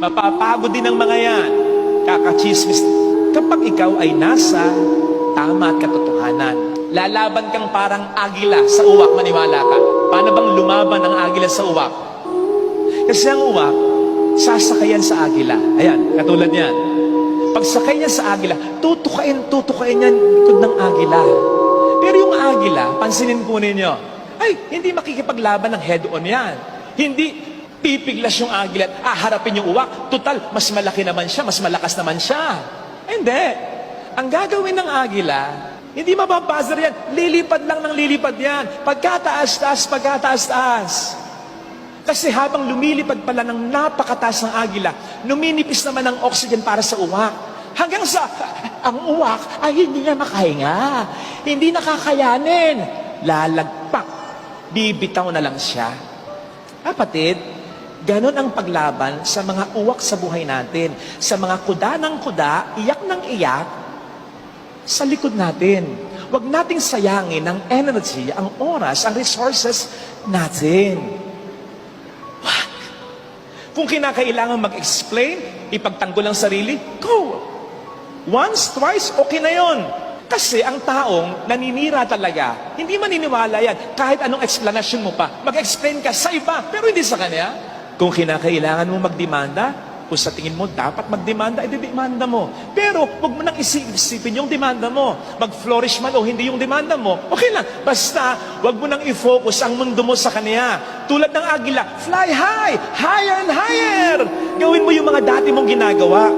Mapapagod din ang mga yan. Kakachismis. Kapag ikaw ay nasa tama at katotohanan, lalaban kang parang agila sa uwak, maniwala ka. Paano bang lumaban ang agila sa uwak? Kasi ang uwak, sasakayan sa agila. Ayan, katulad yan. Pag sakay niya sa agila, tutukain yan likod ng agila. Pero yung agila, pansinin po ninyo, ay, hindi makikipaglaban ng head-on yan. Hindi pipiglas yung agila at haharapin yung uwak. Total, mas malaki naman siya, mas malakas naman siya. Hindi. Ang gagawin ng agila, hindi mababuzzer yan. Lilipad lang ng lilipad yan. Pagkataas-taas. Kasi habang lumilipad pala ng napakataas ng agila, numinipis naman ang oxygen para sa uwak. Hanggang sa, ang uwak ay hindi na makahinga. Hindi nakakayanin. Lalagpak. Bibitaw na lang siya. Kapatid, ganon ang paglaban sa mga uwak sa buhay natin. Sa mga kuda ng kuda, iyak ng iyak, sa likod natin. Huwag nating sayangin ang energy, ang oras, ang resources natin. Wag. Kung kinakailangan mag-explain, ipagtanggol ang sarili, go! Once, twice, okay na yon. Kasi ang taong naninira talaga, hindi maniniwala yan. Kahit anong explanation mo pa, mag-explain ka sa iba, pero hindi sa kanya. Kung kinakailangan mo magdemanda, kung sa tingin mo dapat magdemanda, idedemanda mo. Pero huwag mo nang isipin yung demanda mo. Mag-flourish man o hindi yung demanda mo, okay lang. Basta, huwag mo nang i-focus ang mundo mo sa kanya. Tulad ng agila, fly high, higher and higher. Gawin mo yung mga dati mong ginagawa.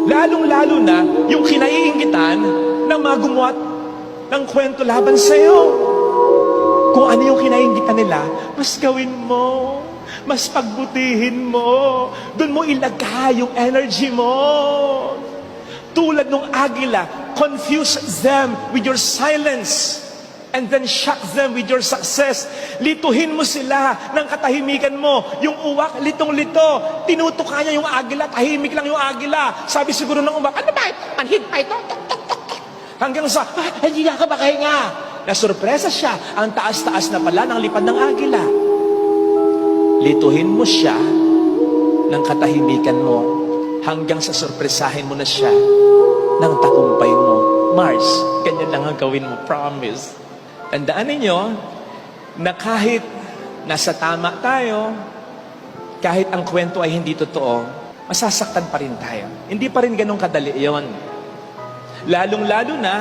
Lalong-lalo na yung kinaiingitan ng mga gumawa ng kwento laban sa'yo. Kung ano yung kinaiingitan nila, mas gawin mo. Mas pagbutihin mo. Doon mo ilagay yung energy mo. Tulad ng agila, confuse them with your silence. And then shock them with your success. Lituhin mo sila ng katahimikan mo. Yung uwak, litong-lito. Tinutuka niya yung agila, tahimik lang yung agila. Sabi siguro ng uwak, ano ba ito? Manhid pa ito? Tok, tok, tok. Hanggang sa, hindi na ka makahinga. Nasurpresa siya. Ang taas-taas na pala ng lipad ng agila. Lituhin mo siya ng katahimikan mo hanggang sa surpresahin mo na siya ng tagumpay mo. Mars, ganyan lang ang gawin mo. Promise. Tandaan ninyo na kahit nasa tama tayo, kahit ang kwento ay hindi totoo, masasaktan pa rin tayo. Hindi pa rin ganun kadali yon. Lalong-lalo na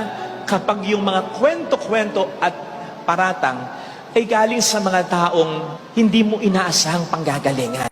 kapag yung mga kwento-kwento at paratang ay galing sa mga taong hindi mo inaasahang panggagalingan.